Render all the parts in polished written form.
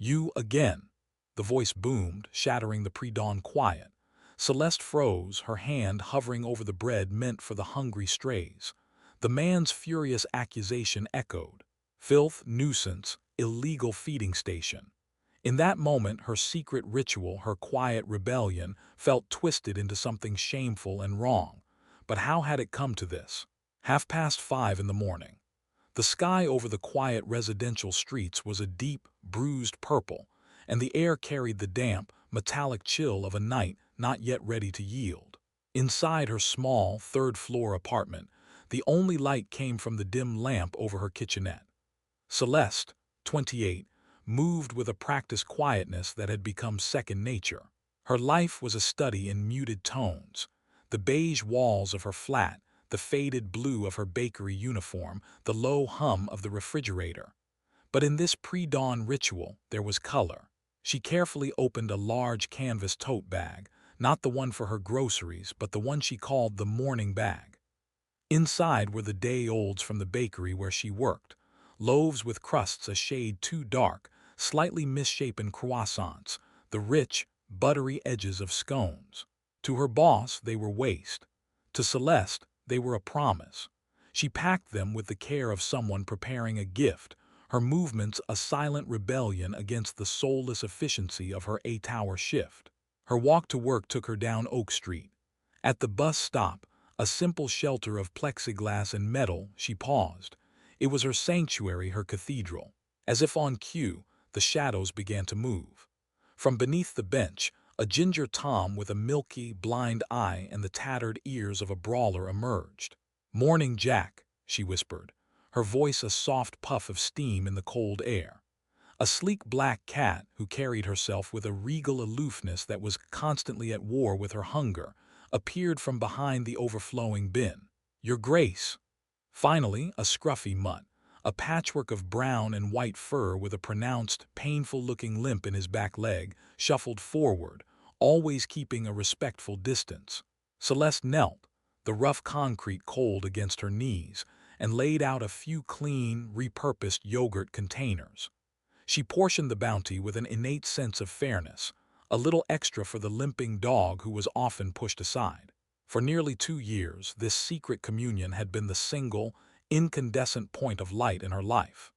"You again." The voice boomed, shattering the pre-dawn quiet. Celeste froze, her hand hovering over the bread meant for the hungry strays. The man's furious accusation echoed. Filth, nuisance, illegal feeding station. In that moment, her secret ritual, her quiet rebellion, felt twisted into something shameful and wrong. But how had it come to this? 5:30 in the morning. The sky over the quiet residential streets was a deep, bruised purple, and the air carried the damp, metallic chill of a night not yet ready to yield. Inside her small, third-floor apartment, the only light came from the dim lamp over her kitchenette. Celeste, 28, moved with a practiced quietness that had become second nature. Her life was a study in muted tones. The beige walls of her flat, the faded blue of her bakery uniform, the low hum of the refrigerator. But in this pre-dawn ritual, there was color. She carefully opened a large canvas tote bag, not the one for her groceries, but the one she called the morning bag. Inside were the day-olds from the bakery where she worked, loaves with crusts a shade too dark, slightly misshapen croissants, the rich, buttery edges of scones. To her boss, they were waste. To Celeste, they were a promise. She packed them with the care of someone preparing a gift, her movements a silent rebellion against the soulless efficiency of her 8-hour shift. Her walk to work took her down Oak Street. At the bus stop, a simple shelter of plexiglass and metal, she paused. It was her sanctuary, her cathedral. As if on cue, the shadows began to move. From beneath the bench, a ginger Tom with a milky, blind eye and the tattered ears of a brawler emerged. "Morning, Jack," she whispered, her voice a soft puff of steam in the cold air. A sleek black cat who carried herself with a regal aloofness that was constantly at war with her hunger, appeared from behind the overflowing bin. "Your Grace." Finally, a scruffy mutt, a patchwork of brown and white fur with a pronounced, painful-looking limp in his back leg, shuffled forward, always keeping a respectful distance. Celeste knelt, the rough concrete cold against her knees, and laid out a few clean, repurposed yogurt containers. She portioned the bounty with an innate sense of fairness, a little extra for the limping dog who was often pushed aside. For nearly 2 years, this secret communion had been the single, incandescent point of light in her life.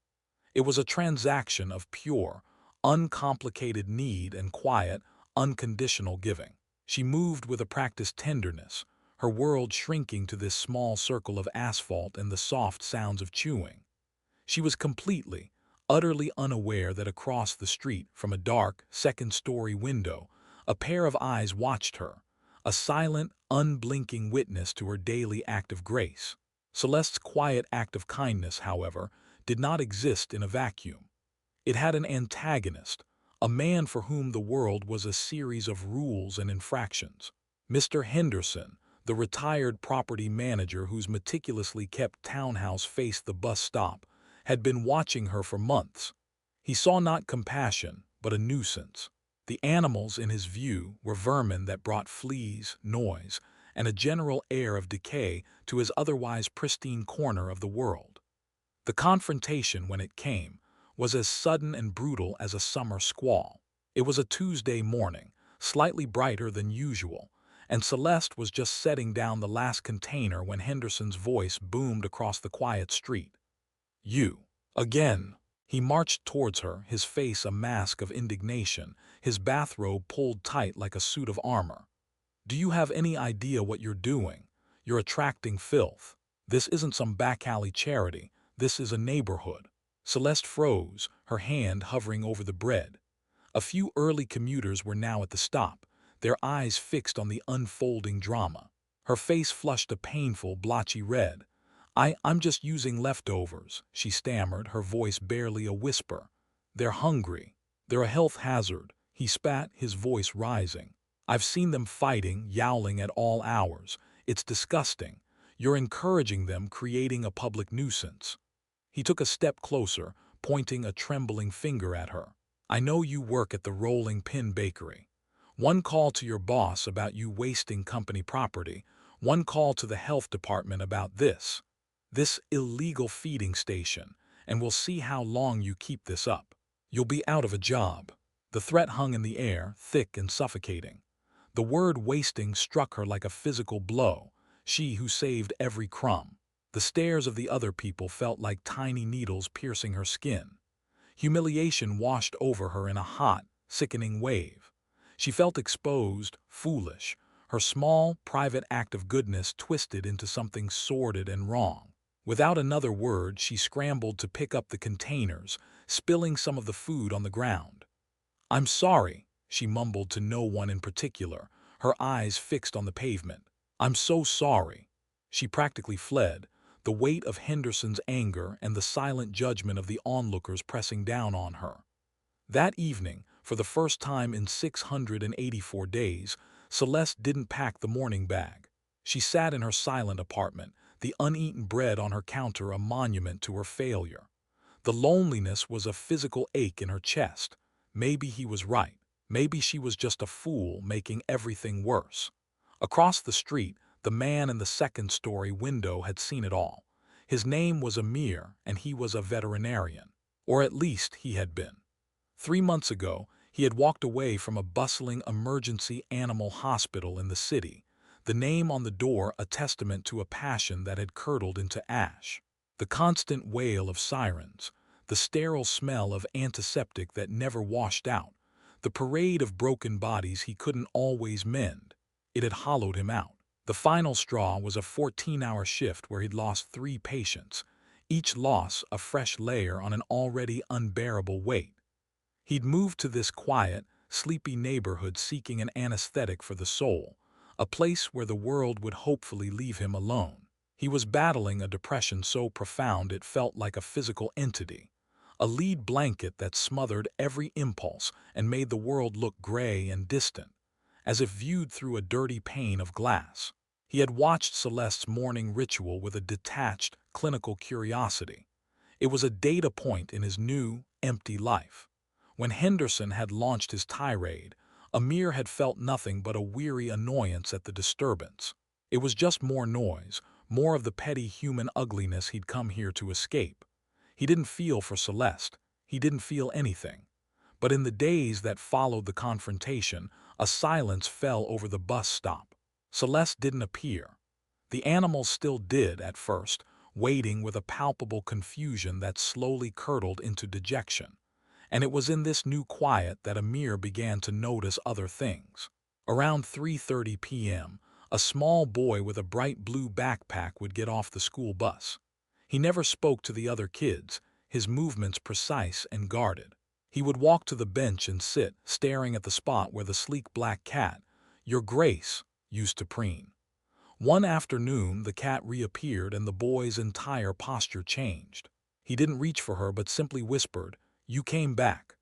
It was a transaction of pure, uncomplicated need and quiet, unconditional giving. She moved with a practiced tenderness, her world shrinking to this small circle of asphalt and the soft sounds of chewing. She was completely, utterly unaware that across the street, from a dark, second-story window, a pair of eyes watched her, a silent, unblinking witness to her daily act of grace. Celeste's quiet act of kindness, however, did not exist in a vacuum. It had an antagonist, a man for whom the world was a series of rules and infractions. Mr. Henderson, the retired property manager whose meticulously kept townhouse faced the bus stop, had been watching her for months. He saw not compassion, but a nuisance. The animals in his view were vermin that brought fleas, noise, and a general air of decay to his otherwise pristine corner of the world. The confrontation, when it came, was as sudden and brutal as a summer squall. It was a Tuesday morning, slightly brighter than usual, and Celeste was just setting down the last container when Henderson's voice boomed across the quiet street. "You. Again." He marched towards her, his face a mask of indignation, his bathrobe pulled tight like a suit of armor. "Do you have any idea what you're doing? You're attracting filth. This isn't some back-alley charity. This is a neighborhood." Celeste froze, her hand hovering over the bread. A few early commuters were now at the stop, their eyes fixed on the unfolding drama. Her face flushed a painful, blotchy red. I'm just using leftovers," she stammered, her voice barely a whisper. "They're hungry. They're a health hazard," he spat, his voice rising. "I've seen them fighting, yowling at all hours. It's disgusting. You're encouraging them, creating a public nuisance." He took a step closer, pointing a trembling finger at her. "I know you work at the Rolling Pin Bakery. One call to your boss about you wasting company property, one call to the health department about this illegal feeding station, and we'll see how long you keep this up." You'll be out of a job. The threat hung in the air, thick and suffocating. The word wasting struck her like a physical blow, she who saved every crumb. The stares of the other people felt like tiny needles piercing her skin. Humiliation washed over her in a hot, sickening wave. She felt exposed, foolish, her small, private act of goodness twisted into something sordid and wrong. Without another word, she scrambled to pick up the containers, spilling some of the food on the ground. "I'm sorry," she mumbled to no one in particular, her eyes fixed on the pavement. "I'm so sorry." She practically fled, the weight of Henderson's anger and the silent judgment of the onlookers pressing down on her. That evening, for the first time in 684 days, Celeste didn't pack the morning bag. She sat in her silent apartment, the uneaten bread on her counter a monument to her failure. The loneliness was a physical ache in her chest. Maybe he was right. Maybe she was just a fool making everything worse. Across the street, the man in the second-story window had seen it all. His name was Amir, and he was a veterinarian. Or at least he had been. 3 months ago, he had walked away from a bustling emergency animal hospital in the city, the name on the door a testament to a passion that had curdled into ash. The constant wail of sirens, the sterile smell of antiseptic that never washed out, the parade of broken bodies he couldn't always mend. It had hollowed him out. The final straw was a 14-hour shift where he'd lost 3 patients, each loss a fresh layer on an already unbearable weight. He'd moved to this quiet, sleepy neighborhood seeking an anesthetic for the soul, a place where the world would hopefully leave him alone. He was battling a depression so profound it felt like a physical entity, a lead blanket that smothered every impulse and made the world look gray and distant, as if viewed through a dirty pane of glass. He had watched Celeste's morning ritual with a detached, clinical curiosity. It was a data point in his new, empty life. When Henderson had launched his tirade, Amir had felt nothing but a weary annoyance at the disturbance. It was just more noise, more of the petty human ugliness he'd come here to escape. He didn't feel for Celeste. He didn't feel anything. But in the days that followed the confrontation, a silence fell over the bus stop. Celeste didn't appear. The animals still did at first, waiting with a palpable confusion that slowly curdled into dejection. And it was in this new quiet that Amir began to notice other things. Around 3:30 p.m., a small boy with a bright blue backpack would get off the school bus. He never spoke to the other kids, his movements precise and guarded. He would walk to the bench and sit, staring at the spot where the sleek black cat, Your Grace, used to preen. One afternoon, the cat reappeared and the boy's entire posture changed. He didn't reach for her but simply whispered, "You came back."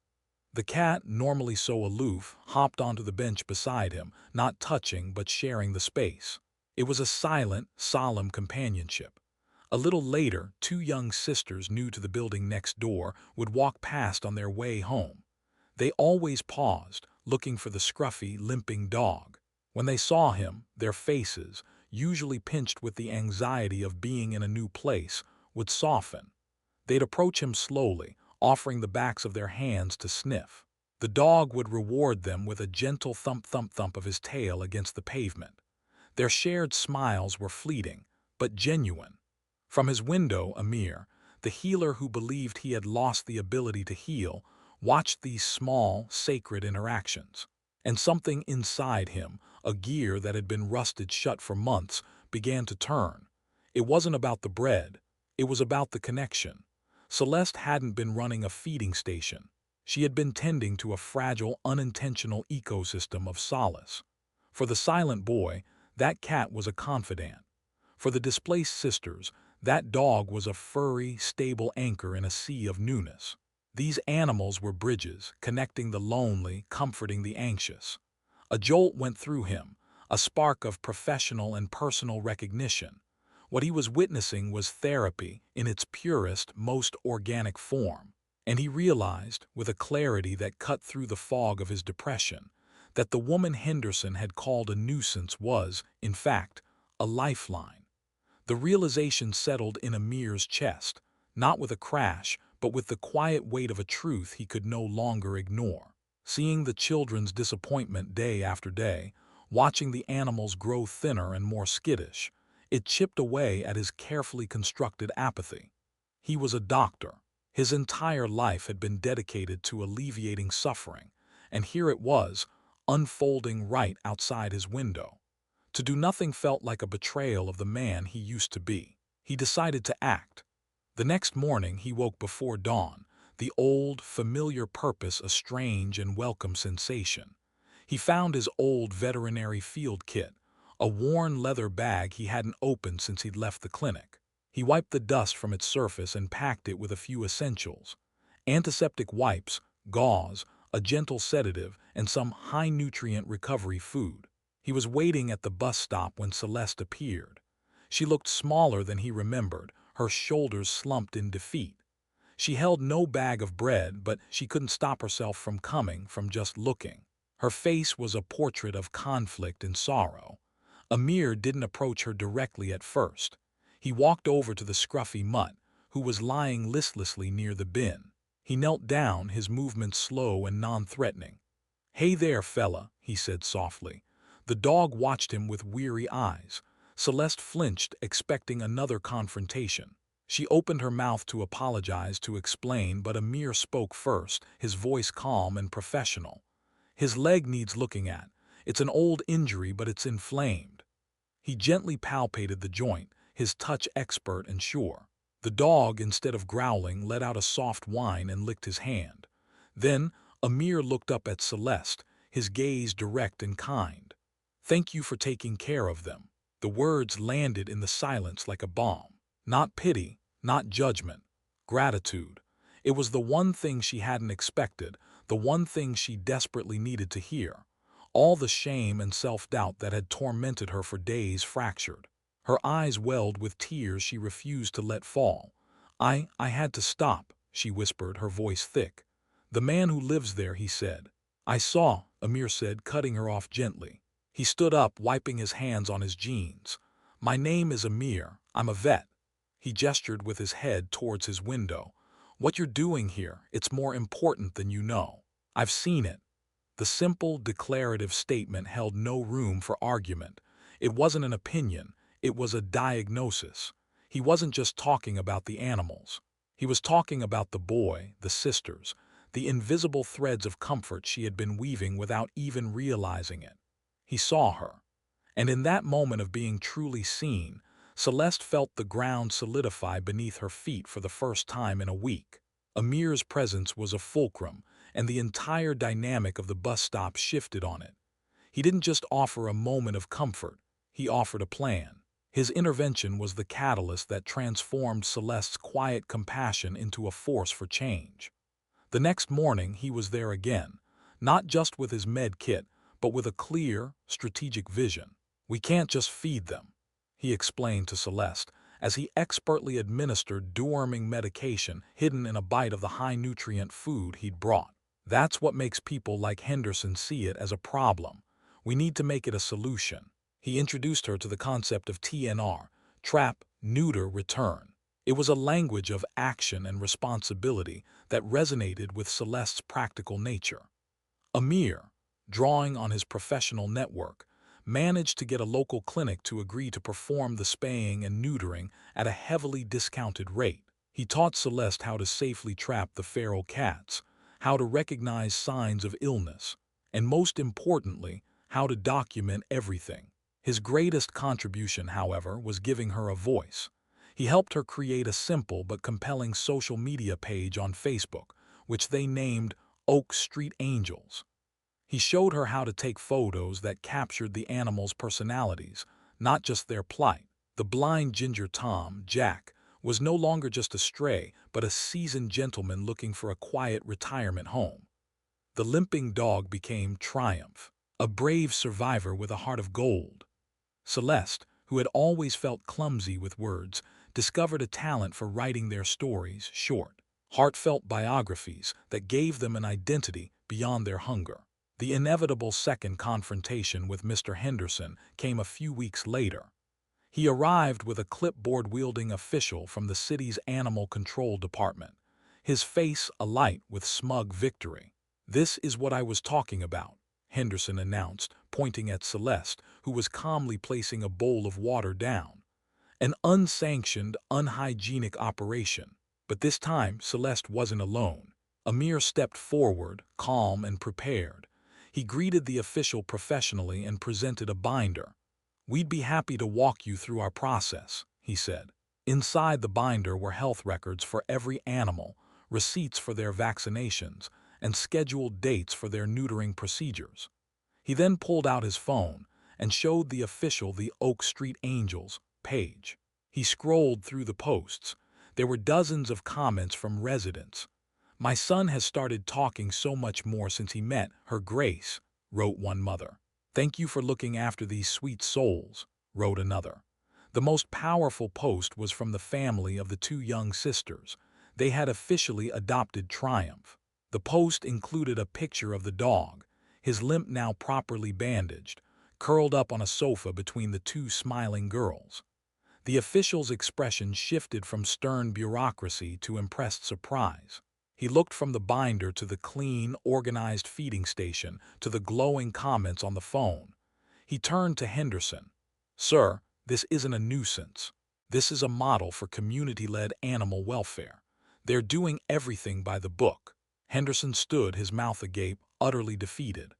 The cat, normally so aloof, hopped onto the bench beside him, not touching but sharing the space. It was a silent, solemn companionship. A little later, 2 young sisters new to the building next door would walk past on their way home. They always paused, looking for the scruffy, limping dog. When they saw him, their faces, usually pinched with the anxiety of being in a new place, would soften. They'd approach him slowly, offering the backs of their hands to sniff. The dog would reward them with a gentle thump-thump-thump of his tail against the pavement. Their shared smiles were fleeting, but genuine. From his window, Amir, the healer who believed he had lost the ability to heal, watched these small, sacred interactions. And something inside him, a gear that had been rusted shut for months, began to turn. It wasn't about the bread. It was about the connection. Celeste hadn't been running a feeding station. She had been tending to a fragile, unintentional ecosystem of solace. For the silent boy, that cat was a confidant. For the displaced sisters, that dog was a furry, stable anchor in a sea of newness. These animals were bridges, connecting the lonely, comforting the anxious. A jolt went through him, a spark of professional and personal recognition. What he was witnessing was therapy in its purest, most organic form. And he realized, with a clarity that cut through the fog of his depression, that the woman Henderson had called a nuisance was, in fact, a lifeline. The realization settled in Amir's chest, not with a crash, but with the quiet weight of a truth he could no longer ignore. Seeing the children's disappointment day after day, watching the animals grow thinner and more skittish, it chipped away at his carefully constructed apathy. He was a doctor. His entire life had been dedicated to alleviating suffering, and here it was, unfolding right outside his window. To do nothing felt like a betrayal of the man he used to be. He decided to act. The next morning he woke before dawn, the old, familiar purpose a strange and welcome sensation. He found his old veterinary field kit, a worn leather bag he hadn't opened since he'd left the clinic. He wiped the dust from its surface and packed it with a few essentials: antiseptic wipes, gauze, a gentle sedative, and some high-nutrient recovery food. He was waiting at the bus stop when Celeste appeared. She looked smaller than he remembered, her shoulders slumped in defeat. She held no bag of bread, but she couldn't stop herself from just looking. Her face was a portrait of conflict and sorrow. Amir didn't approach her directly at first. He walked over to the scruffy mutt, who was lying listlessly near the bin. He knelt down, his movements slow and non-threatening. "Hey there, fella," he said softly. The dog watched him with weary eyes. Celeste flinched, expecting another confrontation. She opened her mouth to apologize, to explain, but Amir spoke first, his voice calm and professional. "His leg needs looking at. It's an old injury, but it's inflamed." He gently palpated the joint, his touch expert and sure. The dog, instead of growling, let out a soft whine and licked his hand. Then Amir looked up at Celeste, his gaze direct and kind. "Thank you for taking care of them." The words landed in the silence like a bomb. Not pity, not judgment, gratitude. It was the one thing she hadn't expected, the one thing she desperately needed to hear. All the shame and self-doubt that had tormented her for days fractured. Her eyes welled with tears she refused to let fall. I had to stop," she whispered, her voice thick. "The man who lives there," he said. "I saw," Amir said, cutting her off gently. He stood up, wiping his hands on his jeans. "My name is Amir. I'm a vet." He gestured with his head towards his window. "What you're doing here, it's more important than you know. I've seen it." The simple, declarative statement held no room for argument. It wasn't an opinion, it was a diagnosis. He wasn't just talking about the animals. He was talking about the boy, the sisters, the invisible threads of comfort she had been weaving without even realizing it. He saw her. And in that moment of being truly seen, Celeste felt the ground solidify beneath her feet for the first time in a week. Amir's presence was a fulcrum, and the entire dynamic of the bus stop shifted on it. He didn't just offer a moment of comfort, he offered a plan. His intervention was the catalyst that transformed Celeste's quiet compassion into a force for change. The next morning he was there again, not just with his med kit, but with a clear, strategic vision. "We can't just feed them," he explained to Celeste, as he expertly administered deworming medication hidden in a bite of the high-nutrient food he'd brought. "That's what makes people like Henderson see it as a problem. We need to make it a solution." He introduced her to the concept of TNR, trap, neuter, return. It was a language of action and responsibility that resonated with Celeste's practical nature. Amir, drawing on his professional network, managed to get a local clinic to agree to perform the spaying and neutering at a heavily discounted rate. He taught Celeste how to safely trap the feral cats, how to recognize signs of illness, and most importantly, how to document everything. His greatest contribution, however, was giving her a voice. He helped her create a simple but compelling social media page on Facebook, which they named Oak Street Angels. He showed her how to take photos that captured the animals' personalities, not just their plight. The blind ginger Tom, Jack, was no longer just a stray, but a seasoned gentleman looking for a quiet retirement home. The limping dog became Triumph, a brave survivor with a heart of gold. Celeste, who had always felt clumsy with words, discovered a talent for writing their stories short, heartfelt biographies that gave them an identity beyond their hunger. The inevitable second confrontation with Mr. Henderson came a few weeks later. He arrived with a clipboard-wielding official from the city's animal control department. his face alight with smug victory. "This is what I was talking about," Henderson announced, pointing at Celeste, who was calmly placing a bowl of water down. An unsanctioned, unhygienic operation. But this time, Celeste wasn't alone. Amir stepped forward, calm and prepared. He greeted the official professionally and presented a binder. "We'd be happy to walk you through our process," he said. Inside the binder were health records for every animal, receipts for their vaccinations, and scheduled dates for their neutering procedures. He then pulled out his phone and showed the official the Oak Street Angels page. He scrolled through the posts. There were dozens of comments from residents. "My son has started talking so much more since he met Her Grace," wrote one mother. "Thank you for looking after these sweet souls," wrote another. The most powerful post was from the family of the two young sisters. They had officially adopted Triumph. The post included a picture of the dog, his limp now properly bandaged, curled up on a sofa between the two smiling girls. The official's expression shifted from stern bureaucracy to impressed surprise. He looked from the binder to the clean, organized feeding station to the glowing comments on the phone. He turned to Henderson. "Sir, this isn't a nuisance. This is a model for community-led animal welfare. They're doing everything by the book." Henderson stood, his mouth agape, utterly defeated.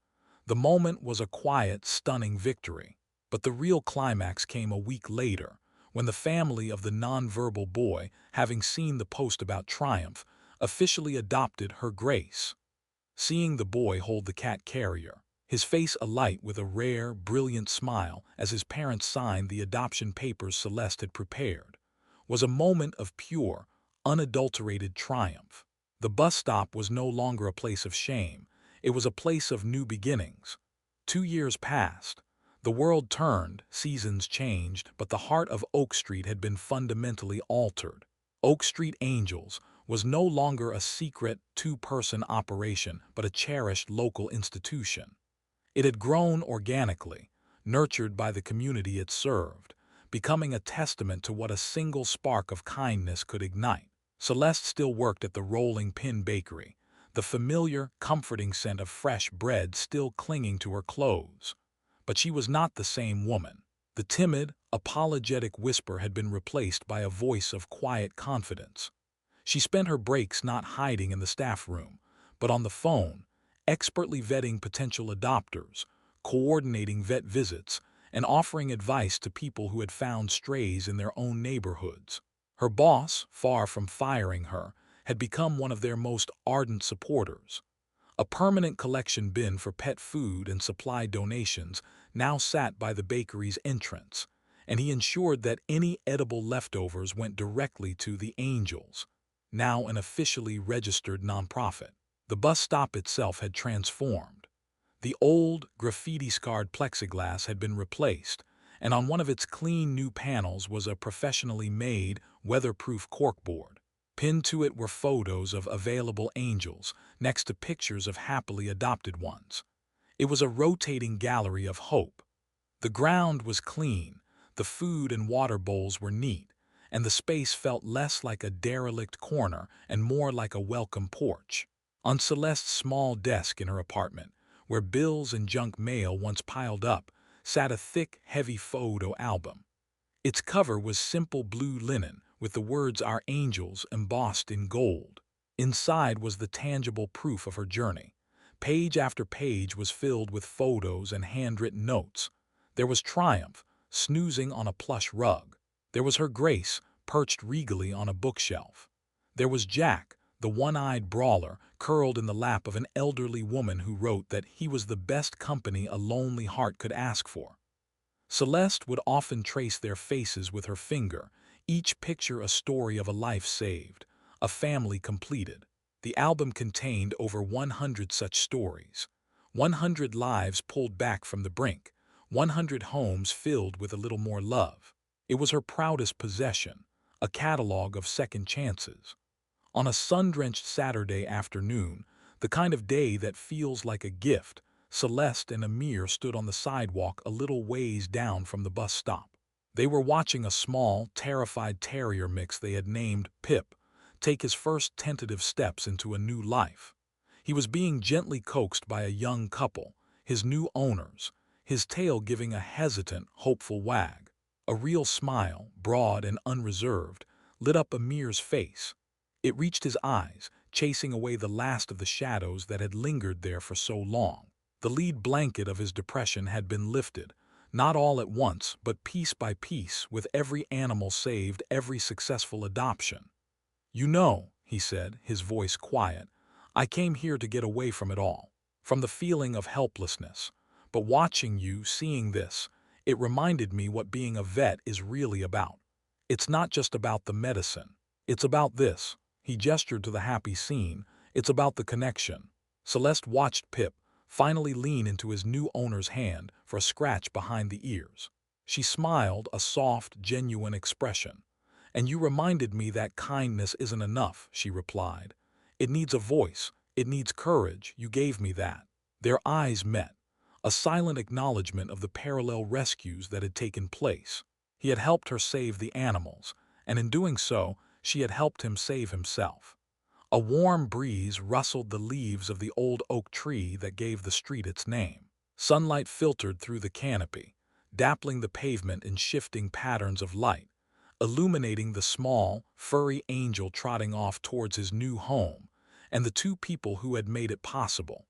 The moment was a quiet, stunning victory. But the real climax came a week later, when the family of the nonverbal boy, having seen the post about Triumph, officially adopted Her Grace. Seeing the boy hold the cat carrier, his face alight with a rare, brilliant smile as his parents signed the adoption papers Celeste had prepared, was a moment of pure, unadulterated triumph. The bus stop was no longer a place of shame. It was a place of new beginnings. 2 years passed. The world turned, seasons changed, but the heart of Oak Street had been fundamentally altered. Oak Street Angels was no longer a secret, two-person operation, but a cherished local institution. It had grown organically, nurtured by the community it served, becoming a testament to what a single spark of kindness could ignite. Celeste still worked at the Rolling Pin Bakery, the familiar, comforting scent of fresh bread still clinging to her clothes. But she was not the same woman. The timid, apologetic whisper had been replaced by a voice of quiet confidence. She spent her breaks not hiding in the staff room, but on the phone, expertly vetting potential adopters, coordinating vet visits, and offering advice to people who had found strays in their own neighborhoods. Her boss, far from firing her, had become one of their most ardent supporters. A permanent collection bin for pet food and supply donations now sat by the bakery's entrance, and he ensured that any edible leftovers went directly to the Angels, now an officially registered nonprofit. The bus stop itself had transformed. The old, graffiti-scarred plexiglass had been replaced, and on one of its clean new panels was a professionally made, weatherproof corkboard. Pinned to it were photos of available angels, next to pictures of happily adopted ones. It was a rotating gallery of hope. The ground was clean, the food and water bowls were neat, and the space felt less like a derelict corner and more like a welcome porch. On Celeste's small desk in her apartment, where bills and junk mail once piled up, sat a thick, heavy photo album. Its cover was simple blue linen, with the words "Our Angels" embossed in gold. Inside was the tangible proof of her journey. Page after page was filled with photos and handwritten notes. There was Triumph, snoozing on a plush rug. There was Her Grace, perched regally on a bookshelf. There was Jack, the one-eyed brawler, curled in the lap of an elderly woman who wrote that he was the best company a lonely heart could ask for. Celeste would often trace their faces with her finger, each picture a story of a life saved, a family completed. The album contained over 100 such stories, 100 lives pulled back from the brink, 100 homes filled with a little more love. It was her proudest possession, a catalog of second chances. On a sun-drenched Saturday afternoon, the kind of day that feels like a gift, Celeste and Amir stood on the sidewalk a little ways down from the bus stop. They were watching a small, terrified terrier mix they had named Pip take his first tentative steps into a new life. He was being gently coaxed by a young couple, his new owners, his tail giving a hesitant, hopeful wag. A real smile, broad and unreserved, lit up Amir's face. It reached his eyes, chasing away the last of the shadows that had lingered there for so long. The lead blanket of his depression had been lifted, not all at once, but piece by piece, with every animal saved, every successful adoption. "You know," he said, his voice quiet, "I came here to get away from it all, from the feeling of helplessness. But watching you, seeing this, it reminded me what being a vet is really about. It's not just about the medicine. It's about this." He gestured to the happy scene. "It's about the connection." Celeste watched Pip finally lean into his new owner's hand for a scratch behind the ears. She smiled, a soft, genuine expression. "And you reminded me that kindness isn't enough," she replied. "It needs a voice. It needs courage. You gave me that." Their eyes met, a silent acknowledgement of the parallel rescues that had taken place. He had helped her save the animals, and in doing so, she had helped him save himself. A warm breeze rustled the leaves of the old oak tree that gave the street its name. Sunlight filtered through the canopy, dappling the pavement in shifting patterns of light, illuminating the small, furry angel trotting off towards his new home, and the two people who had made it possible.